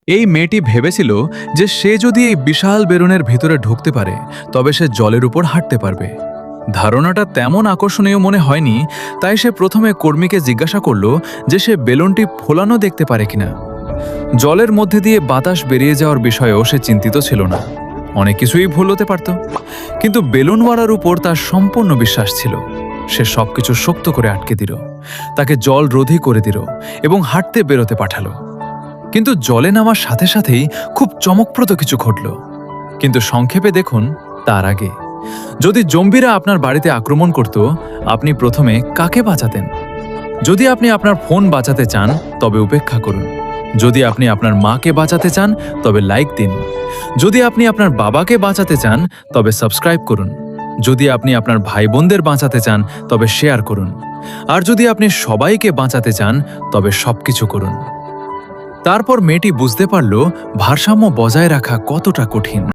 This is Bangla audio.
এই মেয়েটি ভেবেছিল যে সে যদি এই বিশাল বেলুনের ভিতরে ঢুকতে পারে তবে সে জলের উপর হাঁটতে পারবে। ধারণাটা তেমন আকর্ষণীয় মনে হয়নি, তাই সে প্রথমে কর্মীকে জিজ্ঞাসা করল যে সে বেলুনটি ফোলানো দেখতে পারে কিনা। জলের মধ্যে দিয়ে বাতাস বেরিয়ে যাওয়ার বিষয়েও সে চিন্তিত ছিল না। অনেক কিছুই ভুল হতে পারত, কিন্তু বেলুনওয়ালার উপর তার সম্পূর্ণ বিশ্বাস ছিল। সে সবকিছু শক্ত করে আটকে দিল, তাকে জল রোধী করে দিল এবং হাঁটতে বেরোতে পাঠালো। কিন্তু জলে নামার সাথে সাথেই খুব চমকপ্রদ কিছু ঘটল। কিন্তু সংক্ষেপে দেখুন, তার আগে যদি জম্বিরা আপনার বাড়িতে আক্রমণ করত, আপনি প্রথমে কাকে বাঁচাতেন? যদি আপনি আপনার ফোন বাঁচাতে চান তবে উপেক্ষা করুন। যদি আপনি আপনার মাকে বাঁচাতে চান তবে লাইক দিন। যদি আপনি আপনার বাবাকে বাঁচাতে চান তবে সাবস্ক্রাইব করুন। যদি আপনি আপনার ভাই বোনদের বাঁচাতে চান তবে শেয়ার করুন। আর যদি আপনি সবাইকে বাঁচাতে চান তবে সবকিছু করুন। তারপর মেয়েটি বুঝতে পারল ভারসাম্য বজায় রাখা কতটা কঠিন।